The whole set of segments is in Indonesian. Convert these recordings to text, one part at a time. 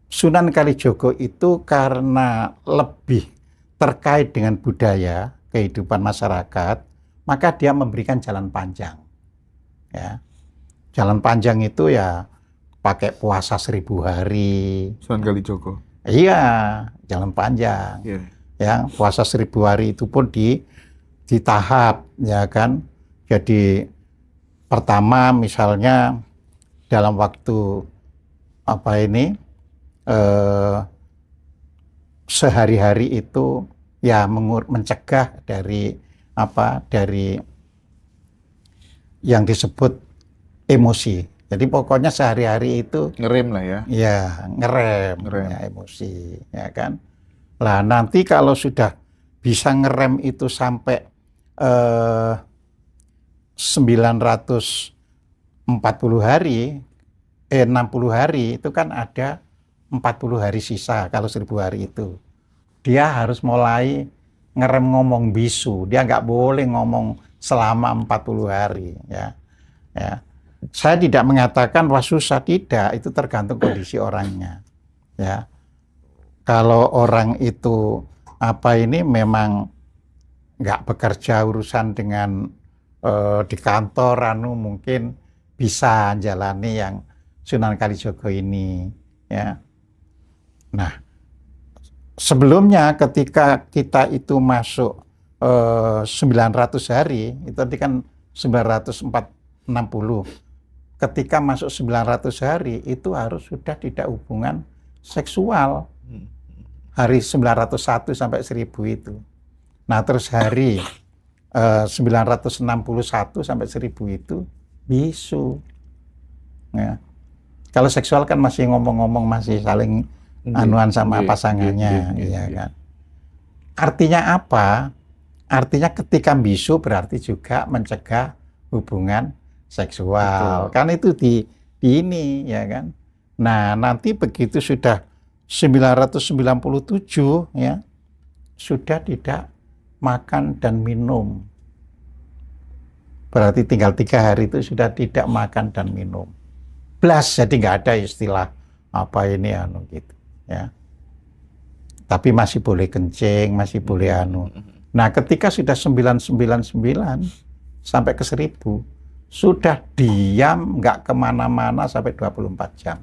Sunan Kalijogo itu karena lebih terkait dengan budaya kehidupan masyarakat, maka dia memberikan jalan panjang. Ya, jalan panjang itu ya pakai puasa 1000 hari. Sunan Kalijogo. Iya, jalan panjang. Iya. Ya, puasa 1000 hari itu pun di tahap, ya kan. Jadi pertama misalnya dalam waktu apa ini sehari-hari itu ya mencegah dari yang disebut emosi. Jadi pokoknya sehari-hari itu Ngerem lah ya. ya ngerem. Ya, emosi, ya kan. Lah nanti kalau sudah bisa ngerem itu sampai 940 hari, 60 hari itu kan ada 40 hari sisa kalau 1000 hari itu. Dia harus mulai ngerem ngomong bisu. Dia nggak boleh ngomong selama 40 hari. Ya. Saya tidak mengatakan wah susah, tidak. Itu tergantung kondisi orangnya. Ya. Kalau orang itu memang nggak bekerja urusan dengan di kantor, mungkin bisa jalani yang Sunan Kalijogo ini. Ya. Nah, sebelumnya ketika kita itu masuk 900 hari, itu tadi kan 960. Ketika masuk 900 hari, itu harus sudah tidak hubungan seksual. Hari 901 sampai 1000 itu. Nah, terus hari 961 sampai 1000 itu bisu. Ya. Kalau seksual kan masih ngomong-ngomong, masih saling anuan sama pasangannya, ya kan. Artinya apa? Artinya ketika bisu berarti juga mencegah hubungan seksual. Betul. Kan itu di ini, ya kan. Nah, nanti begitu sudah 997 ya, sudah tidak makan dan minum. Berarti tinggal 3 hari itu sudah tidak makan dan minum. Blas, jadi nggak ada istilah gitu. Ya. Tapi masih boleh kencing, masih boleh Nah, ketika sudah 999 sampai ke 1000, sudah diam, nggak kemana-mana sampai 24 jam.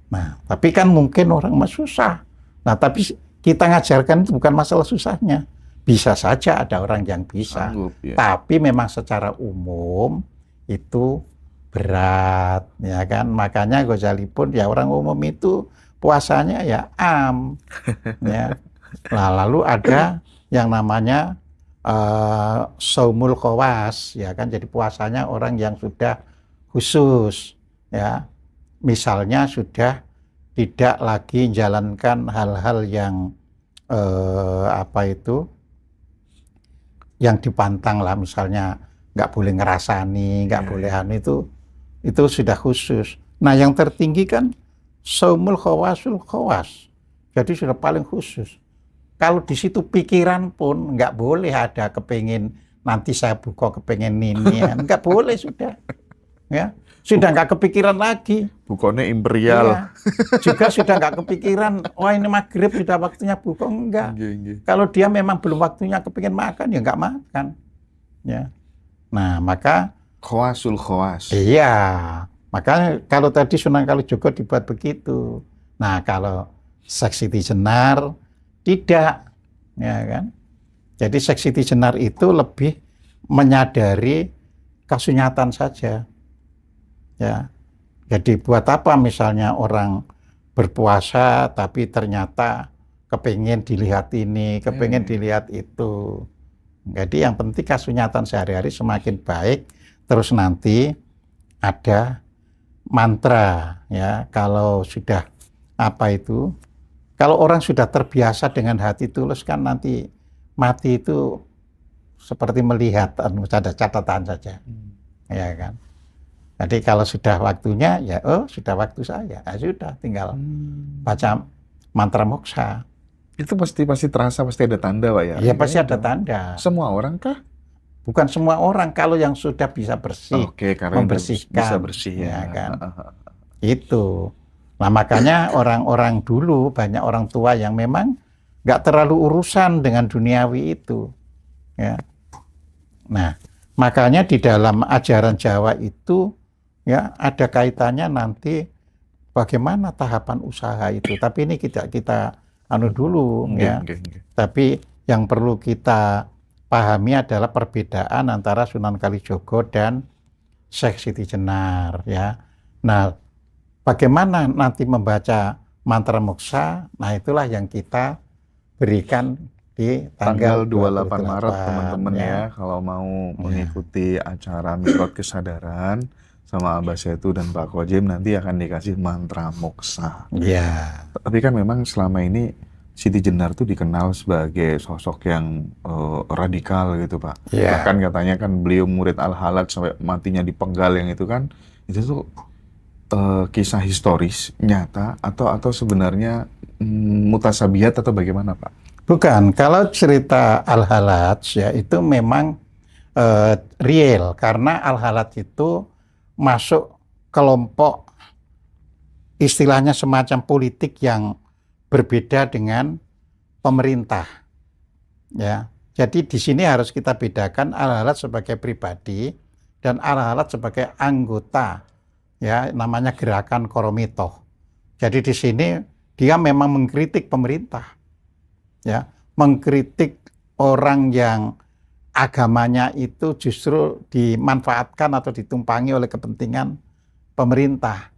Nah, tapi kan mungkin orang susah. Nah, tapi kita ngajarkan itu bukan masalah susahnya. Bisa saja ada orang yang bisa. Tapi memang secara umum itu berat, ya kan. Makanya Ghazali pun ya orang umum itu puasanya ya ya. Nah, lalu ada yang namanya saumul khawas, ya kan. Jadi puasanya orang yang sudah khusus, ya. Misalnya sudah tidak lagi menjalankan hal-hal yang yang dipantang lah, misalnya nggak boleh ngerasani, nggak boleh itu sudah khusus. Nah, yang tertinggi kan saumul khawasul khawas. Jadi sudah paling khusus. Kalau di situ pikiran pun nggak boleh ada kepengin nanti saya buka kepengin ini, nggak boleh sudah. Ya, sudah nggak kepikiran lagi. Bukannya imperial. Iya. Juga sudah nggak kepikiran, wah ini maghrib sudah waktunya buka, enggak. Kalau dia memang belum waktunya kepingin makan, ya nggak makan. Ya. Nah, maka khawasul khawas. Iya. Makanya kalau tadi Sunan Kalijogo dibuat begitu. Nah, kalau Seksiti Jenar tidak, ya kan? Jadi Seksiti Jenar itu lebih menyadari kasunyatan saja. Ya. Jadi buat apa misalnya orang berpuasa tapi ternyata kepingin dilihat ini, kepingin dilihat itu. Jadi yang penting kasunyatan sehari-hari semakin baik. Terus nanti ada mantra, ya. Kalau sudah kalau orang sudah terbiasa dengan hati tulus, kan nanti mati itu seperti melihat, ada catatan saja, ya kan. Jadi kalau sudah waktunya, ya sudah waktu saya, ya sudah tinggal baca mantra moksa. Itu pasti terasa, pasti ada tanda, Pak, ya? Iya, pasti ada tanda. Semua orang kah? Bukan semua orang, kalau yang sudah bisa bersih, karena membersihkan, bisa bersih, ya kan. Itu. Nah, makanya orang-orang dulu, banyak orang tua yang memang nggak terlalu urusan dengan duniawi itu. Ya. Nah, makanya di dalam ajaran Jawa itu ya ada kaitannya nanti bagaimana tahapan usaha itu. Tapi ini kita anu dulu ya. Tapi yang perlu kita pahami adalah perbedaan antara Sunan Kalijogo dan Syekh Siti Jenar ya. Nah, bagaimana nanti membaca mantra moksa? Nah, itulah yang kita berikan di tanggal 28 Maret teman-teman ya, kalau mau Ya. mengikuti acara Mikrot Kesadaran sama Abah Setu dan Pak Kojem nanti akan dikasih mantra moksa. Ya. Tapi kan memang selama ini Siti Jenar tuh dikenal sebagai sosok yang radikal gitu Pak. Ya. Bahkan katanya kan beliau murid Al-Halat sampai matinya dipenggal yang itu kan, itu tuh kisah historis nyata atau sebenarnya mutasabihat atau bagaimana Pak? Bukan, kalau cerita Al-Halaj ya itu memang real karena Al-Halaj itu masuk kelompok istilahnya semacam politik yang berbeda dengan pemerintah. Ya, jadi di sini harus kita bedakan Al-Halaj sebagai pribadi dan Al-Halaj sebagai anggota, ya namanya Gerakan Koromitoh. Jadi di sini dia memang mengkritik pemerintah, ya mengkritik orang yang agamanya itu justru dimanfaatkan atau ditumpangi oleh kepentingan pemerintah.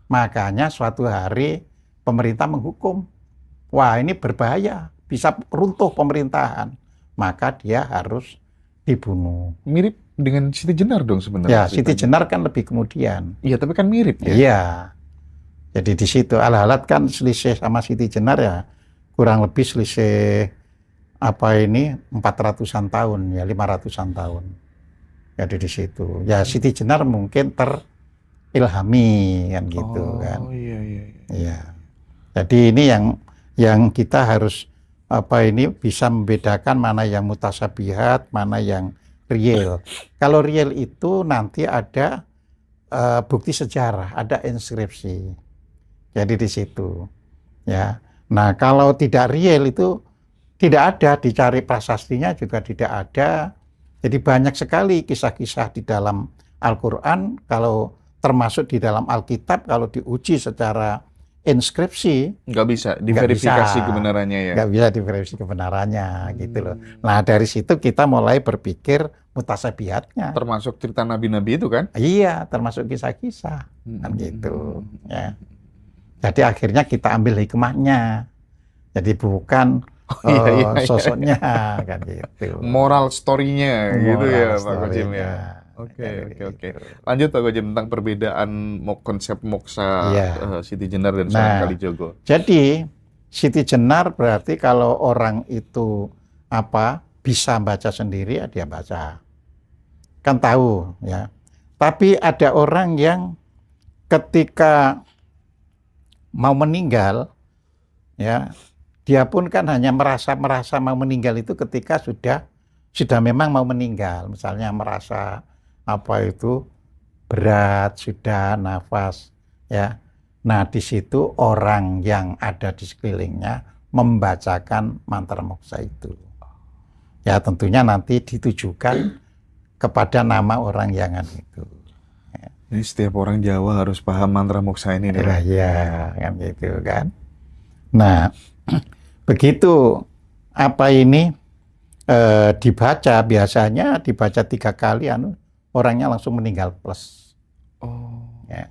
Makanya suatu hari pemerintah menghukum, wah ini berbahaya, bisa runtuh pemerintahan, maka dia harus dibunuh. Mirip dengan Siti Jenar dong sebenarnya. Ya, Siti Jenar kan lebih kemudian. Iya, tapi kan mirip ya. Iya. Jadi di situ Al-Halaj kan selisih sama Siti Jenar ya kurang lebih selisih 400-an tahun ya 500-an tahun. Jadi di situ. Ya Siti Jenar mungkin terilhami kan gitu kan. Oh iya. Iya. Jadi ini yang kita harus bisa membedakan mana yang mutasabihat, mana yang real. Kalau real itu nanti ada bukti sejarah, ada inskripsi. Jadi di situ. Ya. Nah, kalau tidak real itu tidak ada, dicari prasastinya juga tidak ada. Jadi banyak sekali kisah-kisah di dalam Al-Qur'an, kalau termasuk di dalam Alkitab, kalau diuji secara inskripsi nggak bisa diverifikasi kebenarannya ya. Nggak bisa diverifikasi kebenarannya gitu loh. Nah, dari situ kita mulai berpikir mutasabihatnya. Termasuk cerita nabi-nabi itu kan? Iya, termasuk kisah-kisah kan gitu. Ya. Jadi akhirnya kita ambil hikmahnya. Jadi bukan sosoknya kan gitu. Moral story-nya gitu ya Pak Kojem ya. Oke. Lanjut Pak Kojem tentang perbedaan konsep moksa Siti Jenar dan Sunan Kalijogo. Jadi Siti Jenar berarti kalau orang itu bisa baca sendiri ya dia baca. Kan tahu ya. Tapi ada orang yang ketika mau meninggal ya dia pun kan hanya merasa mau meninggal itu ketika sudah memang mau meninggal, misalnya merasa berat, sudah nafas ya. Nah, di situ orang yang ada di sekelilingnya membacakan mantra moksa itu. Ya, tentunya nanti ditujukan kepada nama orang yang itu. Ini setiap orang Jawa harus paham mantra moksa ini nih. Ya, kan gitu kan. Nah, begitu dibaca, biasanya dibaca 3 kali orangnya langsung meninggal plus. Oh. Ya.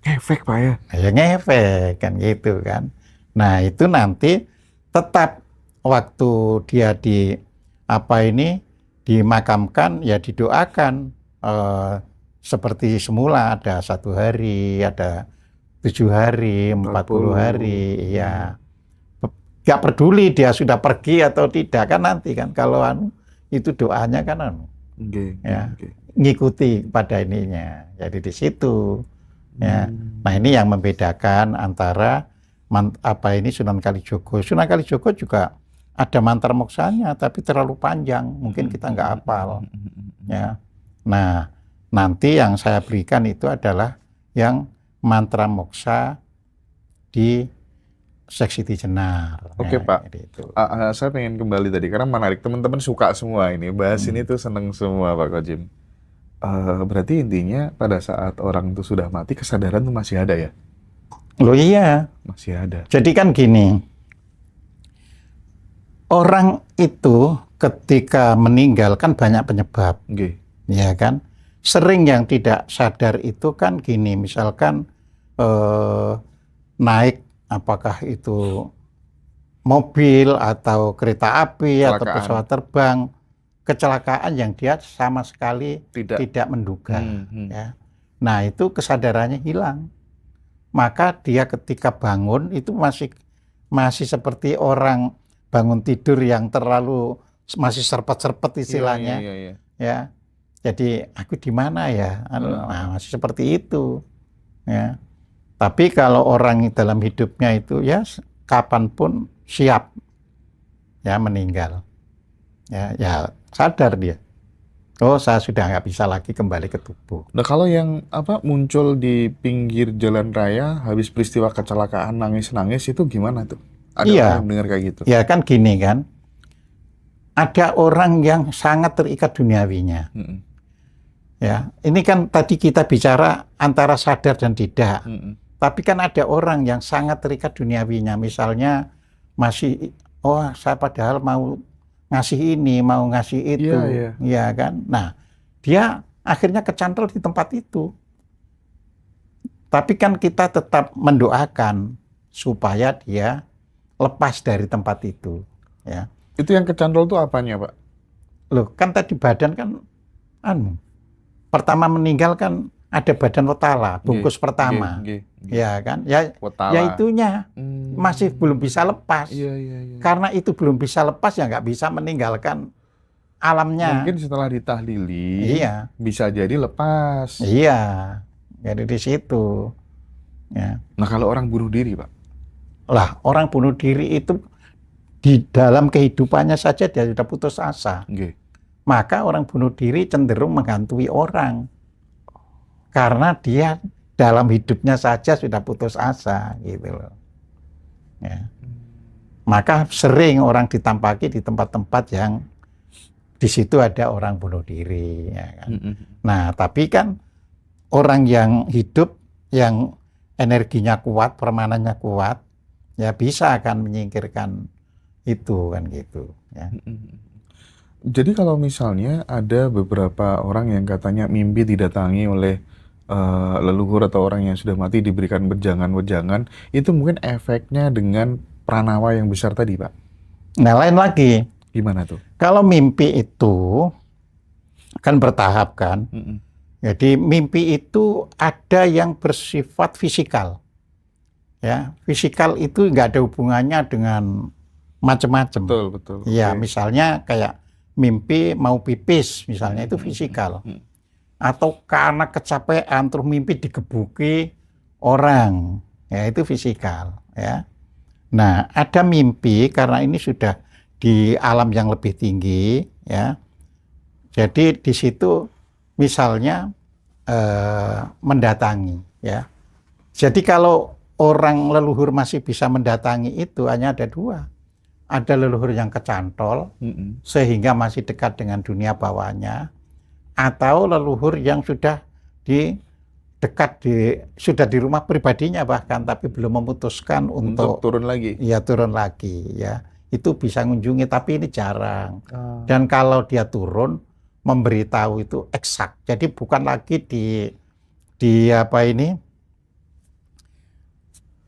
Ngefek Pak ya? Ya ngefek kan gitu kan. Nah, itu nanti tetap waktu dia dimakamkan ya didoakan seperti semula, ada 1 hari, ada 7 hari, 40 hari, ya. Gak peduli dia sudah pergi atau tidak kan nanti kan kalau itu doanya kan ngikuti pada ininya. Jadi di situ ya. Nah, ini yang membedakan antara Sunan Kalijogo. Sunan Kalijogo juga ada mantra moksanya tapi terlalu panjang, mungkin kita nggak hafal. Ya. Nah, nanti yang saya berikan itu adalah yang mantra moksa di seksi Jenar. Oke, Ya, Pak. gitu. Saya pengen kembali tadi karena menarik, teman-teman suka semua ini bahas ini tuh, seneng semua Pak Kojim. Berarti intinya pada saat orang itu sudah mati, kesadaran tuh masih ada ya? Loh iya. Masih ada. Jadi kan gini, orang itu ketika meninggal kan banyak penyebab, Oke. ya kan? Sering yang tidak sadar itu kan gini, misalkan naik, apakah itu mobil atau kereta api atau Kecelakaan. pesawat terbang, kecelakaan yang dia sama sekali Tidak. tidak menduga. Hmm. Ya. Nah itu kesadarannya hilang. Maka dia ketika bangun itu masih seperti orang bangun tidur yang terlalu masih serpet-serpet istilahnya. Iya. Ya. Jadi aku di mana ya? Nah, masih seperti itu. Ya. Tapi kalau orang dalam hidupnya itu ya kapanpun siap ya meninggal. Ya sadar dia. Oh, saya sudah nggak bisa lagi kembali ke tubuh. Nah, kalau yang muncul di pinggir jalan raya habis peristiwa kecelakaan nangis-nangis itu gimana tuh? Ada Iya. orang yang dengar kayak gitu? Ya kan gini kan. Ada orang yang sangat terikat duniawinya. Ya, ini kan tadi kita bicara antara sadar dan tidak. Tapi kan ada orang yang sangat terikat duniawinya. Misalnya masih, saya padahal mau ngasih ini, mau ngasih itu, ya kan. Nah, dia akhirnya kecantol di tempat itu. Tapi kan kita tetap mendoakan supaya dia lepas dari tempat itu. Ya. Itu yang kecantol tuh apanya, Pak? Loh, kan tadi badan kan, pertama meninggal kan ada badan wetala, bungkus pertama. Ya kan, ya itunya masih belum bisa lepas. Karena itu belum bisa lepas ya nggak bisa meninggalkan alamnya. Mungkin setelah ditahlili, bisa jadi lepas. Iya, jadi di situ. Ya. Nah kalau orang bunuh diri, Pak? Lah, orang bunuh diri itu di dalam kehidupannya saja dia sudah putus asa. Maka orang bunuh diri cenderung menghantui orang. Karena dia dalam hidupnya saja sudah putus asa, gitu loh. Ya. Maka sering orang ditampaki di tempat-tempat yang di situ ada orang bunuh diri. Ya kan? Nah, tapi kan orang yang hidup, yang energinya kuat, permanannya kuat, ya bisa akan menyingkirkan itu kan gitu. Ya. Jadi kalau misalnya ada beberapa orang yang katanya mimpi didatangi oleh leluhur atau orang yang sudah mati diberikan wejangan-wejangan, itu mungkin efeknya dengan pranawa yang besar tadi, Pak? Nah, lain lagi. Gimana tuh? Kalau mimpi itu kan bertahap kan. Jadi mimpi itu ada yang bersifat fisikal. Ya, fisikal itu nggak ada hubungannya dengan macam-macam. Betul. Ya, misalnya kayak mimpi mau pipis, misalnya itu fisikal. Atau karena kecapean terus mimpi digebuki orang, ya itu fisikal, ya. Nah, ada mimpi karena ini sudah di alam yang lebih tinggi, ya. Jadi di situ misalnya mendatangi, ya. Jadi kalau orang leluhur masih bisa mendatangi itu hanya ada dua. Ada leluhur yang kecantol sehingga masih dekat dengan dunia bawahnya. Atau leluhur yang sudah sudah di rumah pribadinya bahkan tapi belum memutuskan untuk turun lagi. Ya turun lagi ya. Itu bisa mengunjungi tapi ini jarang. Dan kalau dia turun memberitahu itu eksak. Jadi bukan lagi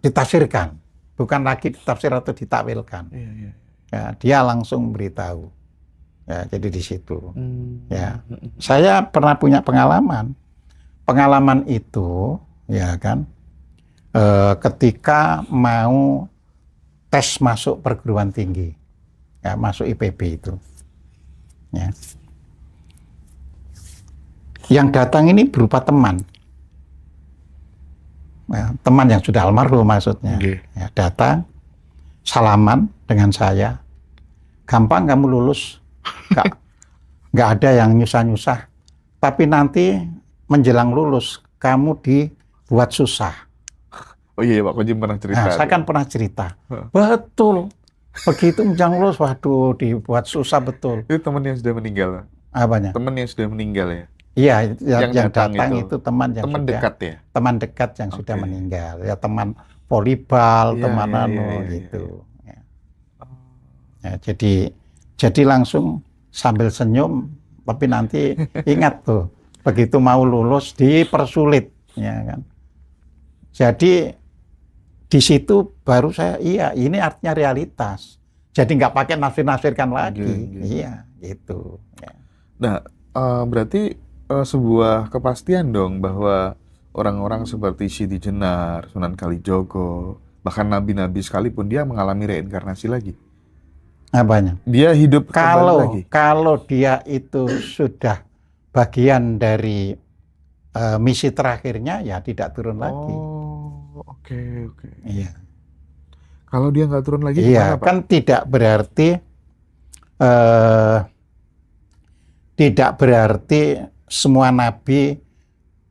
ditafsirkan. Bukan lagi ditafsir atau ditakwilkan. Ya, dia langsung memberitahu. Ya, jadi di situ. Ya, saya pernah punya pengalaman. Pengalaman itu, ya kan, ketika mau tes masuk perguruan tinggi, ya masuk IPB itu. Ya. Yang datang ini berupa teman, ya, teman yang sudah almarhum maksudnya. Ya, datang, salaman dengan saya, gampang kamu lulus. Nggak ada yang nyusah-nyusah. Tapi nanti menjelang lulus, kamu dibuat susah. Oh iya, Pak Koji pernah cerita. Nah, saya kan pernah cerita. Betul. Begitu menjelang lulus, waduh, dibuat susah betul. Itu teman yang sudah meninggal. Apanya? Teman yang sudah meninggal ya. Iya, yang datang datang itu teman yang teman sudah dekat ya. teman dekat yang sudah Oke. meninggal. Ya teman volleyball, Iya, teman iya, anu iya, iya, gitu. Ya. Oh, Ya, jadi langsung sambil senyum, tapi nanti ingat tuh, begitu mau lulus dipersulit, ya kan. Jadi di situ baru saya, iya ini artinya realitas. Jadi nggak pakai nafsir-nafsirkan lagi, iya gitu. Ya. Nah, berarti sebuah kepastian dong bahwa orang-orang seperti Siti Jenar, Sunan Kalijogo, bahkan nabi-nabi sekalipun dia mengalami reinkarnasi lagi. Apanya? Dia hidup kembali lagi. Kalau dia itu sudah bagian dari misi terakhirnya, ya tidak turun lagi. Oh, oke. Iya. Kalau dia nggak turun lagi Iya, gimana, Pak? kan tidak berarti semua nabi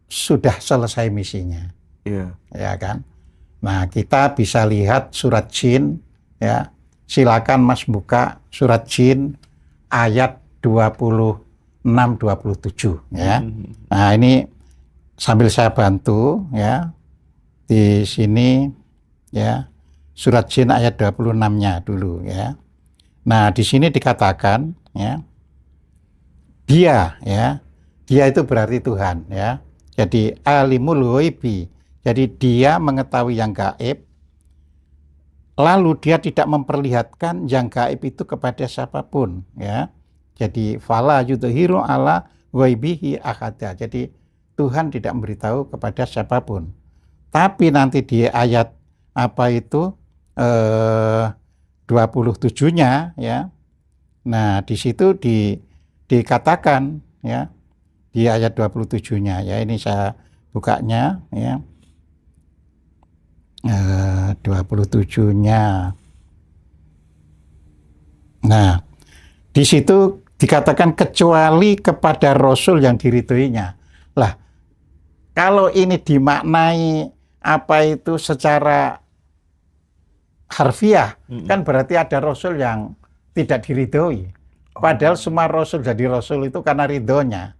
sudah selesai misinya, Iya. ya kan? Nah, kita bisa lihat surat Jin, ya. Silakan Mas buka surat Jin ayat 26-27, ya. Nah, ini sambil saya bantu, ya. Di sini, ya. Surat Jin ayat 26-nya dulu, ya. Nah, di sini dikatakan, ya. Dia itu berarti Tuhan, ya. Jadi alimul ghaibi. Jadi dia mengetahui yang gaib. Lalu dia tidak memperlihatkan yang gaib itu kepada siapapun, ya. Jadi fala yudhiru ala ghaibihi ahada. Jadi Tuhan tidak memberitahu kepada siapapun. Tapi nanti di ayat 27-nya, ya. Nah, di situ dikatakan, ya, di ayat 27-nya, ya, ini saya bukanya, ya. 27-nya. Nah, di situ dikatakan kecuali kepada Rasul yang diridhoinya. Lah, kalau ini dimaknai secara harfiah, kan berarti ada Rasul yang tidak diridhoi. Padahal semua Rasul jadi Rasul itu karena ridhonya.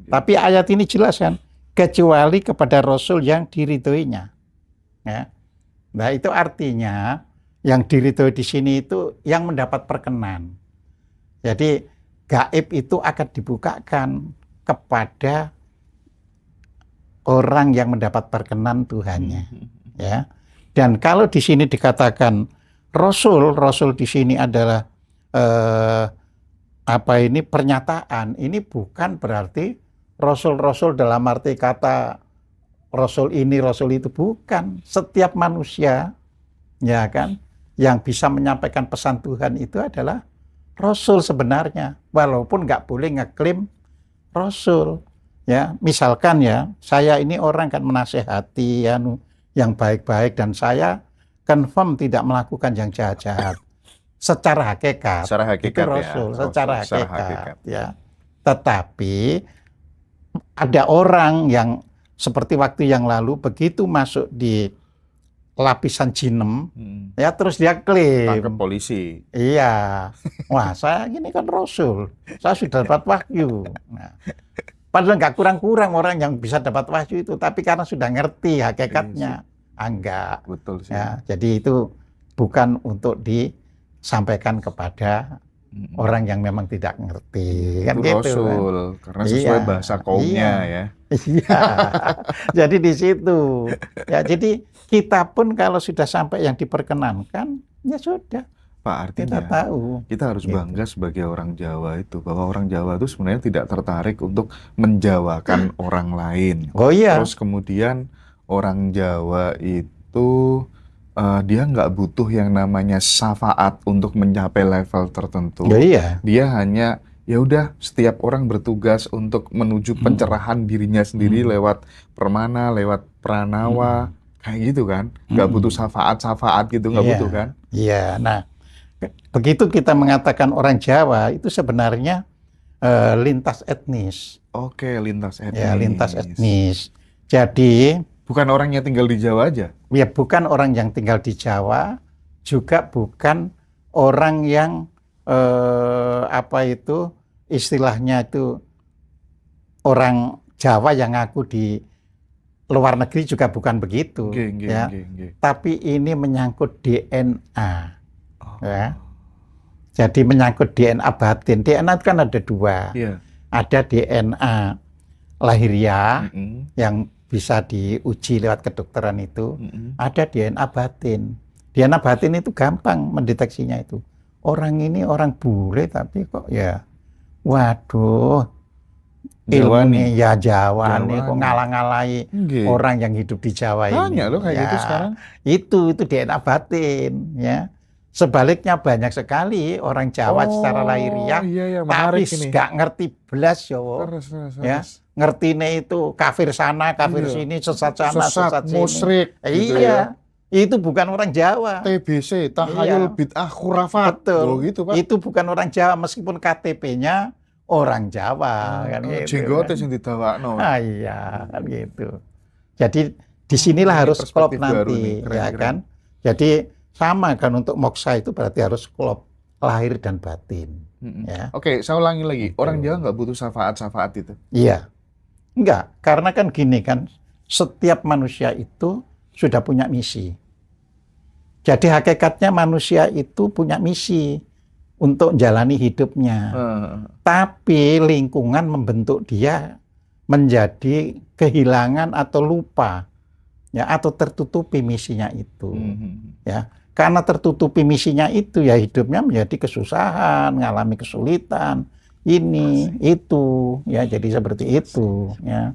Tapi ayat ini jelas kan, kecuali kepada Rasul yang diridhoinya. Ya. Nah, itu artinya yang diridhoi di sini itu yang mendapat perkenan. Jadi gaib itu akan dibukakan kepada orang yang mendapat perkenan Tuhannya, ya. Dan kalau di sini dikatakan Rasul di sini adalah pernyataan, ini bukan berarti Rasul dalam arti kata Rasul ini, Rasul itu, bukan. Setiap manusia, ya kan, yang bisa menyampaikan pesan Tuhan itu adalah Rasul sebenarnya, walaupun nggak boleh ngeklaim Rasul. Ya, misalkan ya, saya ini orang kan menasehati yang baik-baik dan saya confirm tidak melakukan yang jahat-jahat. Secara hakikat, itu Rasul, ya. secara hakikat, ya. Tetapi ada orang yang seperti waktu yang lalu, begitu masuk di lapisan jinem, ya terus dia klaim. Tangkap polisi. Iya. Wah, saya ini kan Rasul. Saya sudah dapat wahyu. Nah, padahal nggak kurang-kurang orang yang bisa dapat wahyu itu, tapi karena sudah ngerti hakikatnya, enggak. Betul sih. Ya, jadi itu bukan untuk disampaikan kepada orang yang memang tidak ngerti, kan itu gitu. Rasul, kan? Karena sesuai bahasa kaumnya, ya. Iya. Jadi di situ. Ya, jadi kita pun kalau sudah sampai yang diperkenankan, ya sudah. Pak, artinya kita tahu. Kita harus bangga sebagai orang Jawa itu, bahwa orang Jawa itu sebenarnya tidak tertarik untuk menjawakan orang lain. Oh iya. Terus kemudian orang Jawa itu dia nggak butuh yang namanya syafaat untuk mencapai level tertentu. Oh iya. Dia hanya ya udah, setiap orang bertugas untuk menuju pencerahan dirinya sendiri lewat permana, lewat pranawa, kayak gitu kan. Nggak butuh syafaat gitu, nggak butuh kan. Iya, nah begitu kita mengatakan orang Jawa itu sebenarnya lintas etnis. Oke, lintas etnis. Ya, lintas etnis. Jadi Bukan orang yang tinggal di Jawa aja. Ya bukan orang yang tinggal di Jawa, juga bukan orang yang istilahnya itu orang Jawa yang ngaku di luar negeri juga bukan begitu, ya. Tapi ini menyangkut DNA, ya. Jadi menyangkut DNA batin. DNA itu kan ada dua, ada DNA lahiriah yang bisa diuji lewat kedokteran itu, ada DNA batin. DNA batin itu gampang mendeteksinya itu. Orang ini orang bule tapi kok ya, waduh, Jawa ilmunya ya Jawa nih, kok ngalang-ngalai orang yang hidup di Jawa ini. Banyak loh kayak gitu sekarang. Itu DNA batin, ya. Sebaliknya banyak sekali orang Jawa secara lahiriah, tapi nggak ngerti belas ya. Ngertine itu kafir sana, kafir sini, sesat sana, sesat sini. Musyrik. Gitu ya. Itu bukan orang Jawa. TBC, tahayul bid'ah khurafat. Betul. Oh, gitu, Pak. Itu bukan orang Jawa meskipun KTP-nya orang Jawa kan gitu. Jenggote sing didawakno. Iya, kan gitu. Jadi disinilah harus klop nanti, ya kan. Jadi sama kan untuk moksa itu berarti harus klop lahir dan batin. Ya. Oke, saya ulangi lagi. Orang Jawa nggak butuh syafaat itu? Iya. Enggak, karena kan gini kan, setiap manusia itu sudah punya misi. Jadi hakikatnya manusia itu punya misi untuk menjalani hidupnya. Tapi lingkungan membentuk dia menjadi kehilangan atau lupa, ya, atau tertutupi misinya itu. Ya, karena tertutupi misinya itu, ya hidupnya menjadi kesusahan, mengalami kesulitan, ini, itu, ya, jadi seperti itu, ya.